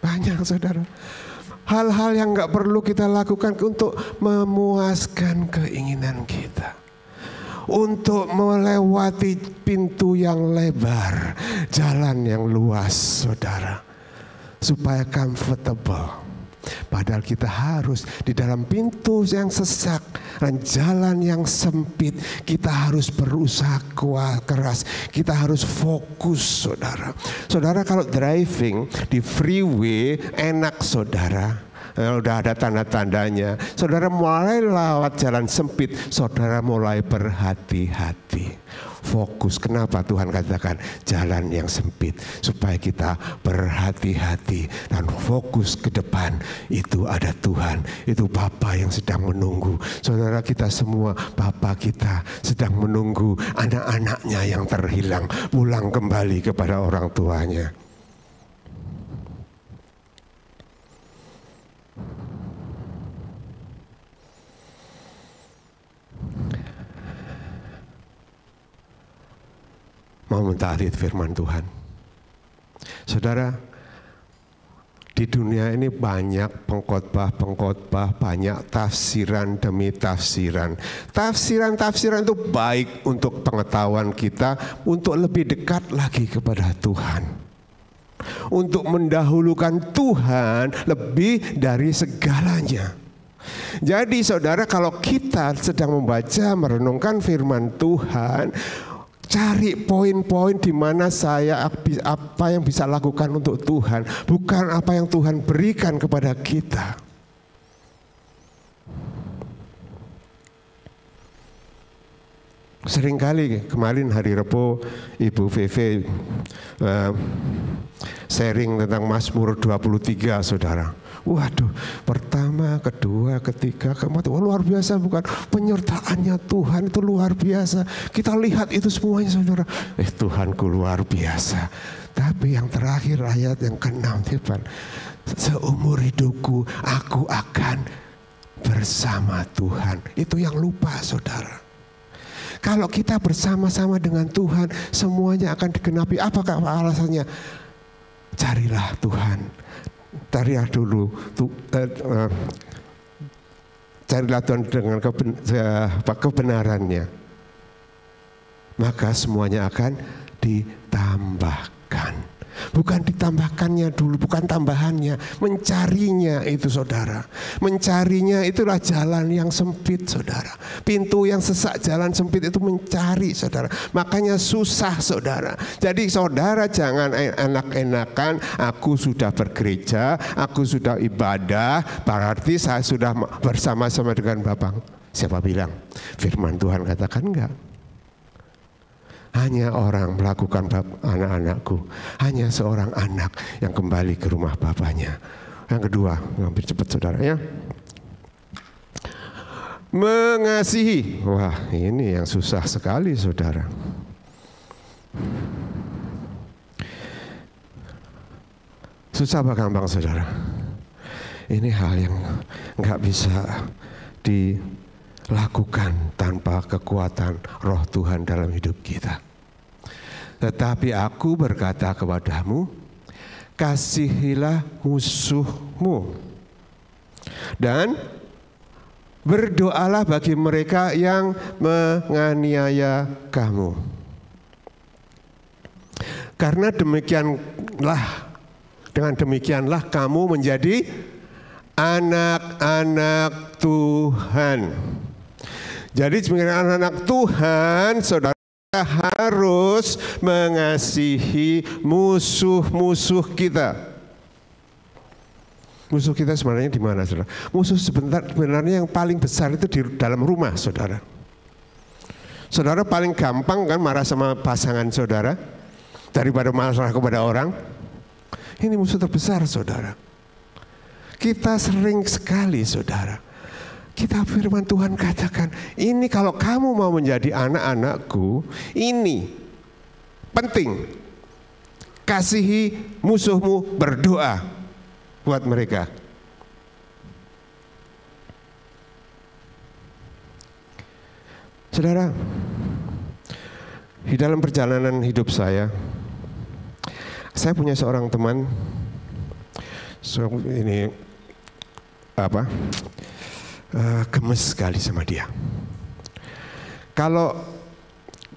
Banyak, saudara. hal-hal yang nggak perlu kita lakukan untuk memuaskan keinginan kita. Untuk melewati pintu yang lebar, jalan yang luas, saudara, supaya comfortable. Padahal kita harus di dalam pintu yang sesak dan jalan yang sempit, kita harus berusaha keras, kita harus fokus, saudara. Saudara kalau driving di freeway enak, saudara. Udah ada tanda-tandanya. Saudara mulai lewat jalan sempit, saudara mulai berhati-hati. Fokus. Kenapa Tuhan katakan jalan yang sempit? Supaya kita berhati-hati dan fokus ke depan. Itu ada Tuhan, itu Bapa yang sedang menunggu. Saudara, kita semua, Bapa kita sedang menunggu anak-anaknya yang terhilang pulang kembali kepada orang tuanya. Mau mentaati firman Tuhan. Saudara, di dunia ini banyak pengkhotbah, banyak tafsiran demi tafsiran. Tafsiran itu baik untuk pengetahuan kita, untuk lebih dekat lagi kepada Tuhan. Untuk mendahulukan Tuhan lebih dari segalanya. Jadi saudara, kalau kita sedang membaca, merenungkan firman Tuhan, cari poin-poin di mana saya apa yang bisa lakukan untuk Tuhan, bukan apa yang Tuhan berikan kepada kita. Seringkali kemarin hari Rebo Ibu VV sharing tentang Mazmur 23, saudara. Waduh, pertama, kedua, ketiga, keempat, luar biasa bukan? Penyertaannya Tuhan itu luar biasa. Kita lihat itu semuanya, saudara. Tuhanku luar biasa. Tapi yang terakhir ayat yang ke-6, Tuhan, seumur hidupku aku akan bersama Tuhan. Itu yang lupa, saudara. Kalau kita bersama-sama dengan Tuhan, semuanya akan digenapi. Apakah alasannya? Carilah Tuhan. Carilah dulu, carilah Tuhan dengan kebenarannya. Maka semuanya akan ditambahkan. Bukan ditambahkannya dulu, bukan tambahannya. Mencarinya itu, saudara. Mencarinya itulah jalan yang sempit, saudara. Pintu yang sesak, jalan sempit itu mencari, saudara. Makanya susah, saudara. Jadi saudara jangan enak-enakan, aku sudah bergereja, aku sudah ibadah, berarti saya sudah bersama-sama dengan Bapa. Siapa bilang? Firman Tuhan katakan enggak. Hanya orang melakukan anak-anakku, hanya seorang anak yang kembali ke rumah bapaknya. Yang kedua, hampir cepat saudara ya. Mengasihi. Wah, ini yang susah sekali, saudara. Susah apa gampang, saudara? Ini hal yang nggak bisa dilakukan tanpa kekuatan Roh Tuhan dalam hidup kita. Tetapi aku berkata kepadamu, kasihilah musuhmu dan berdoalah bagi mereka yang menganiaya kamu. Karena dengan demikianlah kamu menjadi anak-anak Tuhan. Jadi sebagai anak-anak Tuhan, saudara harus mengasihi musuh-musuh kita. Musuh kita sebenarnya di mana, saudara? Musuh sebenarnya yang paling besar itu di dalam rumah, saudara. Saudara paling gampang kan marah sama pasangan saudara daripada marah kepada orang. Ini musuh terbesar, saudara. Kita sering sekali, saudara. Kita firman Tuhan katakan, ini kalau kamu mau menjadi anak-anakku, ini penting. Kasihi musuhmu, berdoa buat mereka. Saudara, di dalam perjalanan hidup saya punya seorang teman, ini gemes sekali sama dia. Kalau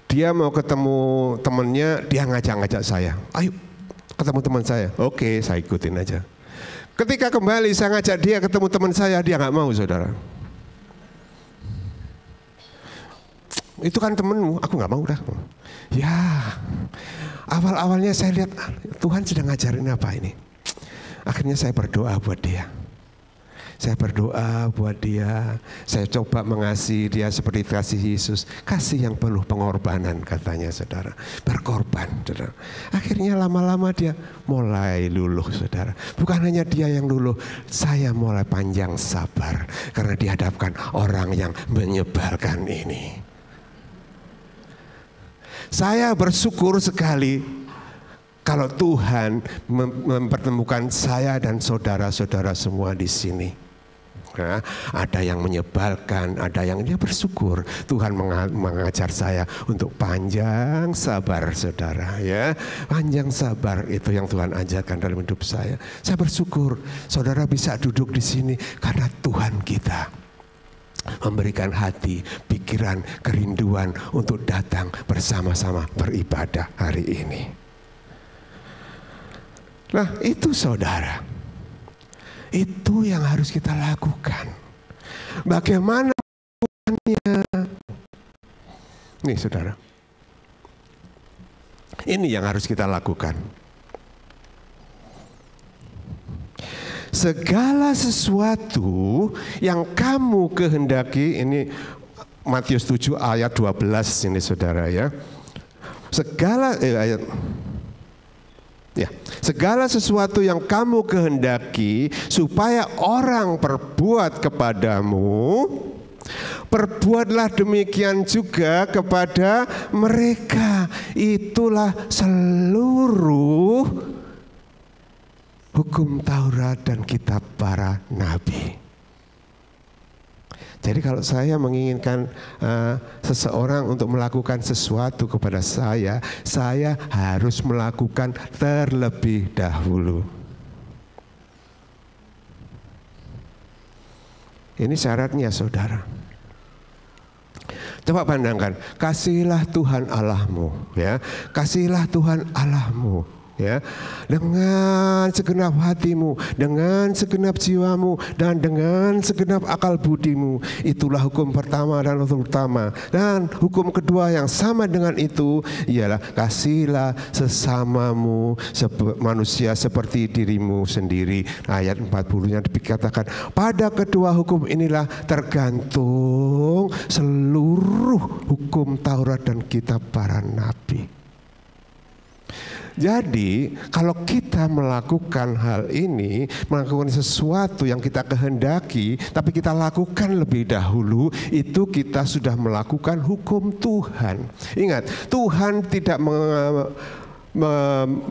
dia mau ketemu temannya, dia ngajak-ngajak saya, ayo ketemu teman saya. Oke, saya ikutin aja. Ketika kembali saya ngajak dia ketemu teman saya, dia nggak mau, saudara. Itu kan temenmu, aku nggak mau dah. Ya, awal-awalnya saya lihat Tuhan sedang ngajarin apa ini. Akhirnya saya berdoa buat dia. Saya berdoa buat dia, saya coba mengasihi dia seperti kasih Yesus. Kasih yang penuh pengorbanan katanya, saudara. Berkorban, saudara. Akhirnya lama-lama dia mulai luluh, saudara. Bukan hanya dia yang luluh, saya mulai panjang sabar. Karena dihadapkan orang yang menyebalkan ini. Saya bersyukur sekali kalau Tuhan mempertemukan saya dan saudara-saudara semua di sini. Nah, ada yang menyebalkan, ada yang dia bersyukur. Tuhan mengajar saya untuk panjang sabar, saudara. Ya, panjang sabar itu yang Tuhan ajarkan dalam hidup saya. Saya bersyukur, saudara bisa duduk di sini karena Tuhan kita memberikan hati, pikiran, kerinduan untuk datang bersama-sama beribadah hari ini. Nah, itu saudara. Itu yang harus kita lakukan. Bagaimana melakukannya? Nih saudara. Ini yang harus kita lakukan. Segala sesuatu yang kamu kehendaki, ini Matius 7 ayat 12 ini saudara ya. Segala sesuatu yang kamu kehendaki supaya orang perbuat kepadamu, perbuatlah demikian juga kepada mereka. Itulah seluruh hukum Taurat dan kitab para nabi. Jadi kalau saya menginginkan seseorang untuk melakukan sesuatu kepada saya harus melakukan terlebih dahulu. Ini syaratnya saudara. Coba pandangkan, kasihilah Tuhan Allahmu, ya, kasihilah Tuhan Allahmu. Ya, dengan segenap hatimu, dengan segenap jiwamu, dan dengan segenap akal budimu. Itulah hukum pertama dan utama. Dan hukum kedua yang sama dengan itu ialah kasihilah sesamamu manusia seperti dirimu sendiri. Ayat 40-nya dikatakan, pada kedua hukum inilah tergantung seluruh hukum Taurat dan kitab para nabi. Jadi kalau kita melakukan hal ini, melakukan sesuatu yang kita kehendaki, tapi kita lakukan lebih dahulu, itu kita sudah melakukan hukum Tuhan. Ingat, Tuhan tidak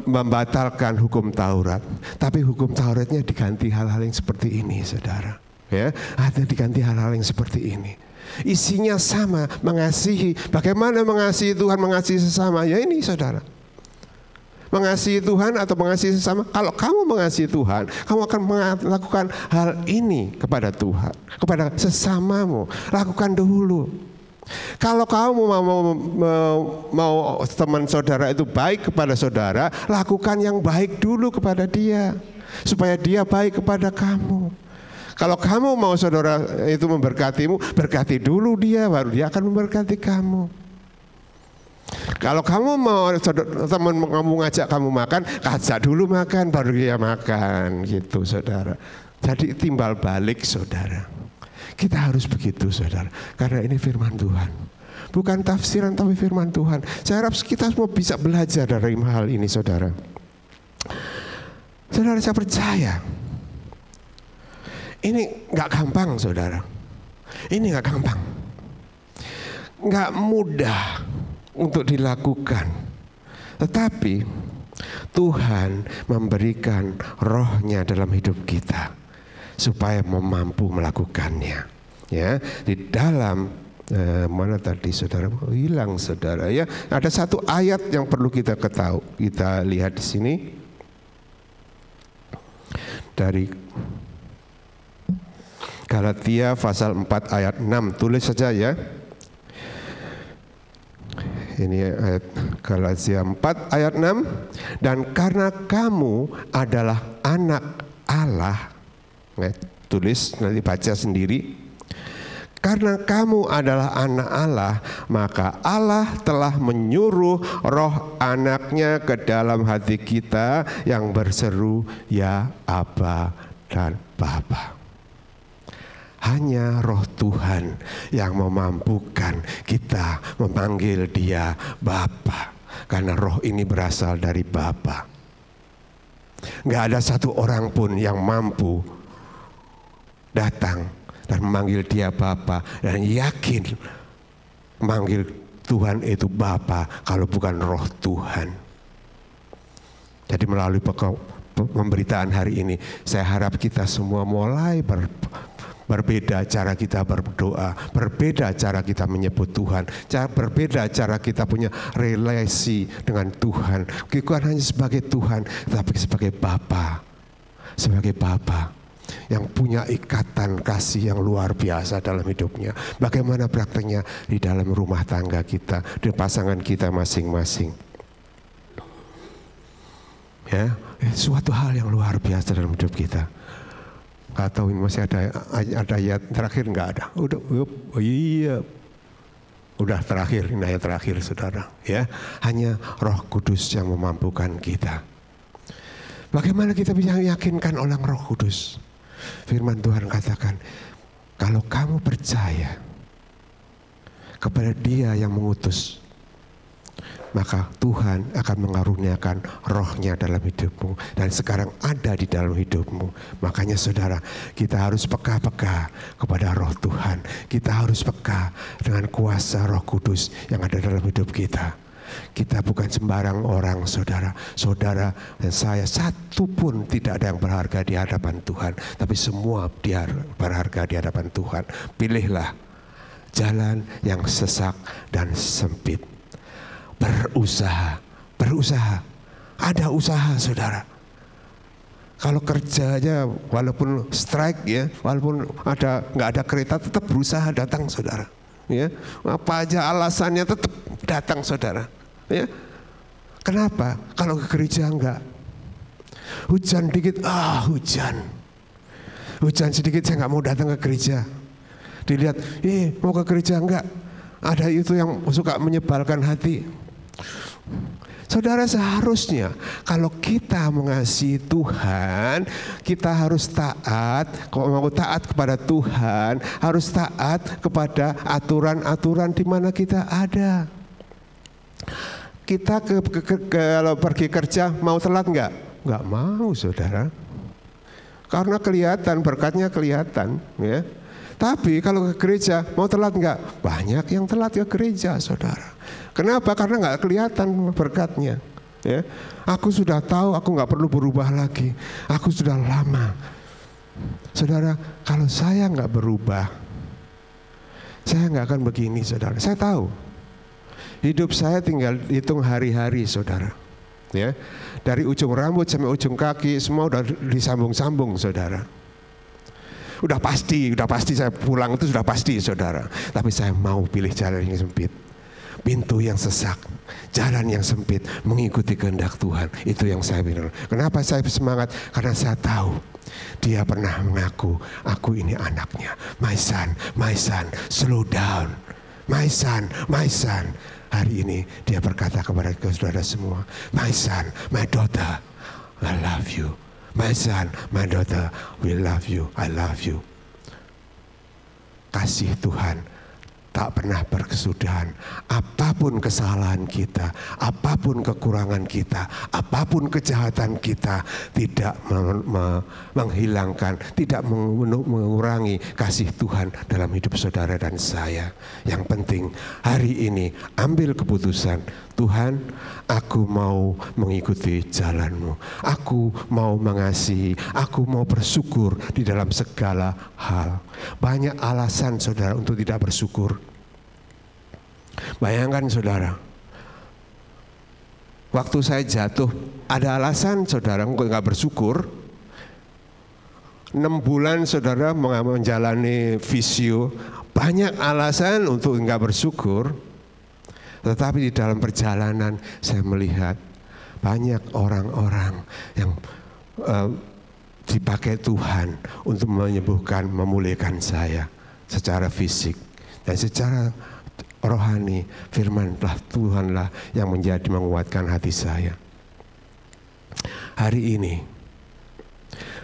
membatalkan hukum Taurat, tapi hukum Tauratnya diganti hal-hal yang seperti ini, saudara. Ya, ada diganti hal-hal yang seperti ini. Isinya sama, mengasihi. Bagaimana mengasihi Tuhan, mengasihi sesama? Ya ini, saudara. Mengasihi Tuhan atau mengasihi sesama. Kalau kamu mengasihi Tuhan, kamu akan melakukan hal ini kepada Tuhan, kepada sesamamu. Lakukan dahulu. Kalau kamu mau teman saudara itu baik kepada saudara, lakukan yang baik dulu kepada dia, supaya dia baik kepada kamu. Kalau kamu mau saudara itu memberkatimu, berkati dulu dia, baru dia akan memberkati kamu. Kalau kamu mau teman kamu ngajak kamu makan, ajak dulu makan, baru dia makan, gitu saudara. Jadi timbal balik saudara. Kita harus begitu saudara, karena ini firman Tuhan. Bukan tafsiran tapi firman Tuhan. Saya harap kita semua bisa belajar dari hal ini saudara. Saudara, saya percaya ini gak gampang saudara. Ini gak gampang, gak mudah untuk dilakukan, tetapi Tuhan memberikan rohnya dalam hidup kita supaya mampu melakukannya. Ya, di dalam mana tadi saudara hilang saudara ya, ada satu ayat yang perlu kita ketahui, kita lihat di sini dari Galatia pasal 4 ayat 6, tulis saja ya. Ini ayat Galatia 4 ayat 6. Dan karena kamu adalah anak Allah, tulis nanti baca sendiri. Karena kamu adalah anak Allah, maka Allah telah menyuruh roh anaknya ke dalam hati kita yang berseru, ya Aba dan Bapa. Hanya roh Tuhan yang memampukan kita memanggil dia Bapa. Karena roh ini berasal dari Bapa. Gak ada satu orang pun yang mampu datang dan memanggil dia Bapa dan yakin memanggil Tuhan itu Bapa kalau bukan roh Tuhan. Jadi melalui pemberitaan hari ini, saya harap kita semua mulai berbeda cara kita berdoa, berbeda cara kita menyebut Tuhan, berbeda cara kita punya relasi dengan Tuhan. Bukan hanya sebagai Tuhan, tapi sebagai Bapa, sebagai Bapa yang punya ikatan kasih yang luar biasa dalam hidupnya. Bagaimana prakteknya di dalam rumah tangga kita, di pasangan kita masing-masing. Ya, suatu hal yang luar biasa dalam hidup kita. Gak tahu ini masih ada ayat terakhir, nggak ada. Udah terakhir, ini ayat terakhir saudara. Ya, hanya Roh Kudus yang memampukan kita. Bagaimana kita bisa meyakinkan orang Roh Kudus? Firman Tuhan katakan, kalau kamu percaya kepada Dia yang mengutus, maka Tuhan akan mengaruniakan rohnya dalam hidupmu. Dan sekarang ada di dalam hidupmu. Makanya saudara, kita harus peka-peka kepada roh Tuhan. Kita harus peka dengan kuasa Roh Kudus yang ada dalam hidup kita. Kita bukan sembarang orang saudara. Saudara dan saya satu pun tidak ada yang berharga di hadapan Tuhan. Tapi semua dia berharga di hadapan Tuhan. Pilihlah jalan yang sesak dan sempit. Berusaha. Ada usaha saudara. Kalau kerjanya walaupun strike ya, walaupun nggak ada kereta, tetap berusaha datang saudara. Ya, apa aja alasannya tetap datang saudara. Ya, kenapa? Kalau ke gereja enggak, hujan dikit, hujan sedikit saya nggak mau datang ke gereja. Dilihat, mau ke gereja enggak? Ada itu yang suka menyebalkan hati. Saudara, seharusnya kalau kita mengasihi Tuhan, kita harus taat. Kalau mau taat kepada Tuhan, harus taat kepada aturan-aturan di mana kita ada. Kita kalau pergi kerja mau telat enggak? Enggak mau saudara. Karena kelihatan, berkatnya kelihatan ya. Tapi kalau ke gereja mau telat enggak? Banyak yang telat ke gereja saudara. Kenapa? Karena enggak kelihatan berkatnya ya. Aku sudah tahu aku enggak perlu berubah lagi. Aku sudah lama. Saudara, kalau saya enggak berubah, saya enggak akan begini saudara. Saya tahu. Hidup saya tinggal hitung hari-hari saudara. Ya, dari ujung rambut sampai ujung kaki semua udah disambung-sambung saudara. Udah pasti saya pulang itu sudah pasti saudara. Tapi saya mau pilih jalan yang sempit, pintu yang sesak, jalan yang sempit, mengikuti kehendak Tuhan. Itu yang saya bilang. Kenapa saya semangat? Karena saya tahu Dia pernah mengaku, aku ini anaknya. My son, slow down. My son. Hari ini Dia berkata kepada saudara semua, my son, my daughter, I love you. My son, my daughter, we love you, I love you. Kasih Tuhan tak pernah berkesudahan. Apapun kesalahan kita, apapun kekurangan kita, apapun kejahatan kita, tidak menghilangkan, tidak mengurangi kasih Tuhan dalam hidup saudara dan saya. Yang penting hari ini ambil keputusan, Tuhan, aku mau mengikuti jalan-Mu. Aku mau mengasihi, aku mau bersyukur di dalam segala hal. Banyak alasan saudara untuk tidak bersyukur. Bayangkan saudara, waktu saya jatuh, ada alasan saudara nggak bersyukur. 6 bulan saudara menjalani visio, banyak alasan untuk enggak bersyukur. Tetapi di dalam perjalanan saya melihat banyak orang-orang yang dipakai Tuhan untuk menyembuhkan, memulihkan saya secara fisik dan secara rohani. Firman-lah Tuhanlah yang menguatkan hati saya. Hari ini,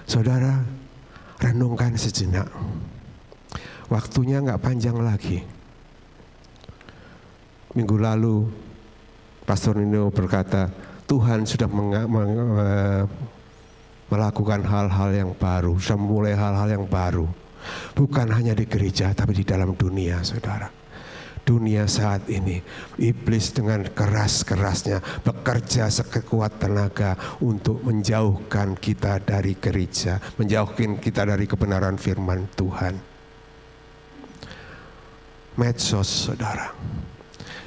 saudara renungkan sejenak. Waktunya nggak panjang lagi. Minggu lalu, Pastor Nino berkata, Tuhan sudah melakukan hal-hal yang baru, sudah memulai hal-hal yang baru. Bukan hanya di gereja, tapi di dalam dunia, saudara. Dunia saat ini, iblis dengan keras-kerasnya bekerja sekuat tenaga untuk menjauhkan kita dari gereja, menjauhkan kita dari kebenaran firman Tuhan. Medsos, saudara.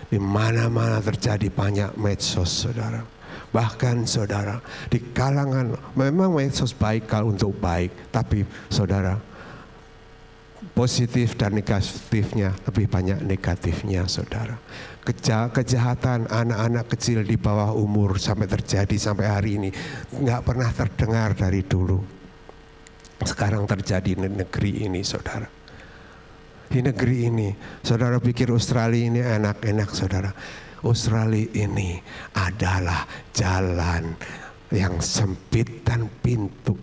Di mana-mana terjadi banyak medsos, saudara. Bahkan saudara, di kalangan, memang medsos baik kalau untuk baik, tapi saudara, positif dan negatifnya lebih banyak negatifnya, saudara. Kejahatan anak-anak kecil di bawah umur sampai terjadi sampai hari ini nggak pernah terdengar dari dulu. Sekarang terjadi di negeri ini, saudara. Di negeri ini, saudara pikir Australia ini enak-enak, saudara. Australia ini adalah jalan yang sempit dan pintu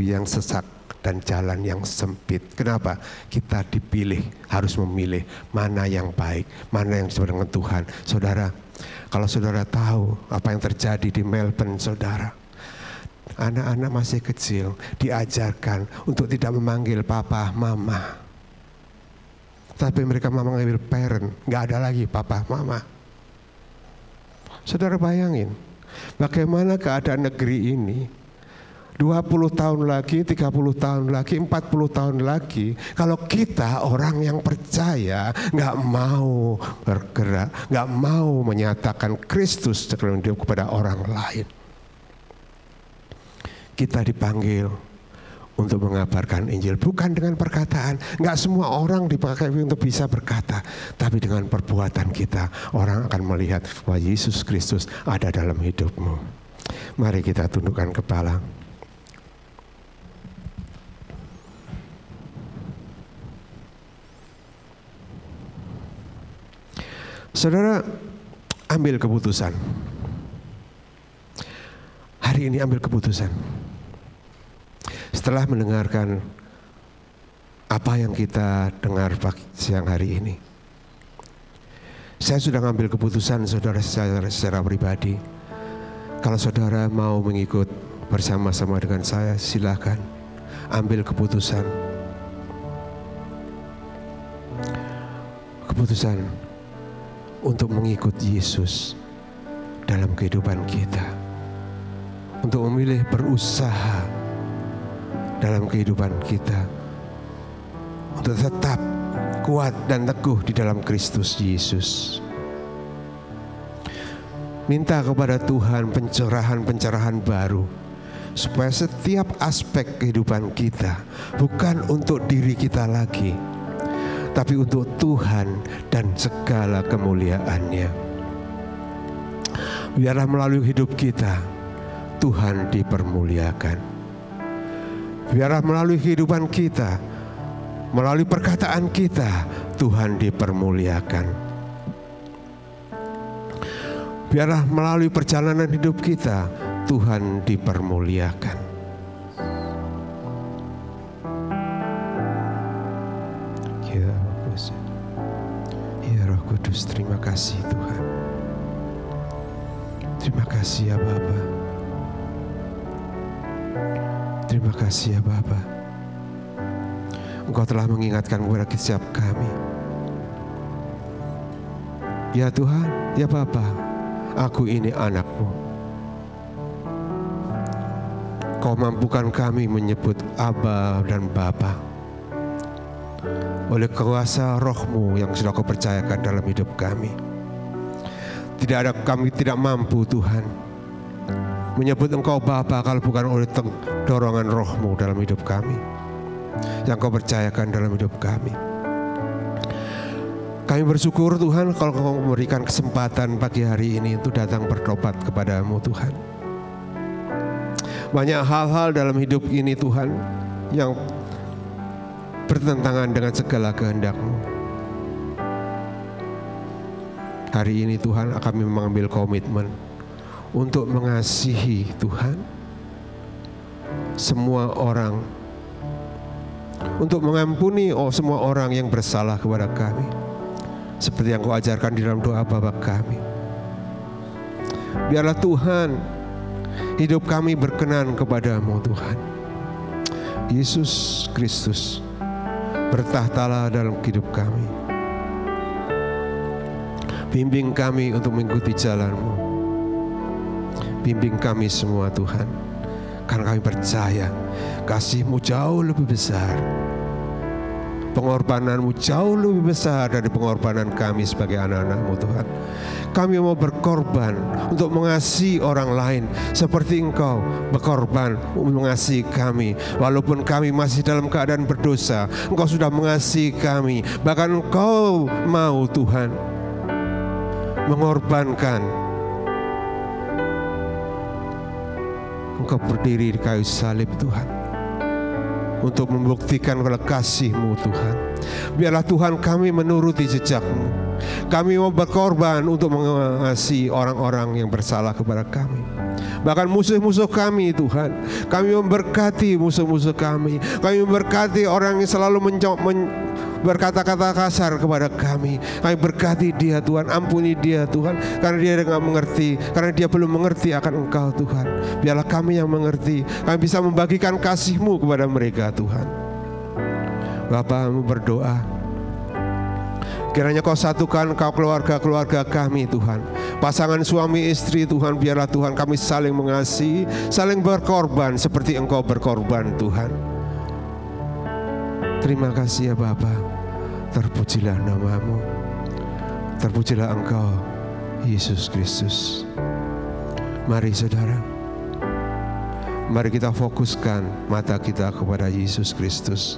yang sesak dan jalan yang sempit. Kenapa? Kita dipilih, harus memilih mana yang baik, mana yang sesuai dengan Tuhan. Saudara, kalau saudara tahu apa yang terjadi di Melbourne, saudara, anak-anak masih kecil diajarkan untuk tidak memanggil papa, mama. Tapi mereka memanggil parent, nggak ada lagi papa, mama. Saudara bayangin, bagaimana keadaan negeri ini 20 tahun lagi, 30 tahun lagi, 40 tahun lagi, kalau kita orang yang percaya nggak mau bergerak, nggak mau menyatakan Kristus dalam hidup kepada orang lain. Kita dipanggil untuk mengabarkan Injil, bukan dengan perkataan. Nggak semua orang dipakai untuk bisa berkata, tapi dengan perbuatan kita, orang akan melihat bahwa Yesus Kristus ada dalam hidupmu. Mari kita tundukkan kepala. Saudara, ambil keputusan. Hari ini ambil keputusan. Setelah mendengarkan apa yang kita dengar siang hari ini, saya sudah mengambil keputusan, saudara, secara pribadi. Kalau saudara mau mengikut bersama-sama dengan saya, silakan ambil keputusan. Keputusan untuk mengikut Yesus dalam kehidupan kita, untuk memilih berusaha dalam kehidupan kita, untuk tetap kuat dan teguh di dalam Kristus Yesus. Minta kepada Tuhan pencerahan baru, supaya setiap aspek kehidupan kita bukan untuk diri kita lagi, tapi untuk Tuhan dan segala kemuliaan-Nya. Biarlah melalui hidup kita Tuhan dipermuliakan. Biarlah melalui kehidupan kita, melalui perkataan kita, Tuhan dipermuliakan. Biarlah melalui perjalanan hidup kita, Tuhan dipermuliakan. Ya Roh Kudus, terima kasih Tuhan. Terima kasih ya Bapa. Terima kasih ya Bapa. Engkau telah mengingatkan kepada setiap kami. Ya Tuhan, ya Bapa, aku ini anakmu. Kau mampukan kami menyebut Aba dan Bapa oleh kuasa Roh-Mu yang sudah Kau percayakan dalam hidup kami. Kami tidak mampu Tuhan, menyebut Engkau Bapa kalau bukan oleh dorongan roh-Mu dalam hidup kami, yang Kau percayakan dalam hidup kami. Kami bersyukur Tuhan kalau Kau memberikan kesempatan pagi hari ini untuk datang bertobat kepada-Mu Tuhan. Banyak hal-hal dalam hidup ini Tuhan yang bertentangan dengan segala kehendak-Mu. Hari ini Tuhan kami mengambil komitmen untuk mengasihi Tuhan semua orang, untuk mengampuni semua orang yang bersalah kepada kami, seperti yang Kau ajarkan di dalam doa Bapa kami. Biarlah Tuhan hidup kami berkenan kepada-Mu Tuhan. Yesus Kristus, bertahtalah dalam hidup kami. Bimbing kami untuk mengikuti jalan-Mu. Bimbing kami semua Tuhan, karena kami percaya kasih-Mu jauh lebih besar, pengorbanan-Mu jauh lebih besar dari pengorbanan kami sebagai anak-anak-Mu Tuhan. Kami mau berkorban untuk mengasihi orang lain seperti Engkau berkorban mengasihi kami. Walaupun kami masih dalam keadaan berdosa, Engkau sudah mengasihi kami. Bahkan Engkau mau Tuhan mengorbankan. Engkau berdiri di kayu salib Tuhan, untuk membuktikan kasih-Mu Tuhan. Biarlah Tuhan kami menuruti jejak-Mu. Kami mau berkorban untuk mengasihi orang-orang yang bersalah kepada kami. Bahkan musuh-musuh kami Tuhan. Kami memberkati musuh-musuh kami. Kami memberkati orang yang selalu berkata-kata kasar kepada kami. Kami berkati dia Tuhan. Ampuni dia Tuhan, karena dia tidak mengerti, karena dia belum mengerti akan Engkau Tuhan. Biarlah kami yang mengerti. Kami bisa membagikan kasih-Mu kepada mereka Tuhan. Bapa, kami berdoa, kiranya Kau satukan keluarga-keluarga kami Tuhan. Pasangan suami istri Tuhan, biarlah Tuhan kami saling mengasihi, saling berkorban seperti Engkau berkorban Tuhan. Terima kasih ya Bapa. Terpujilah nama-Mu. Terpujilah Engkau, Yesus Kristus. Mari saudara, mari kita fokuskan mata kita kepada Yesus Kristus.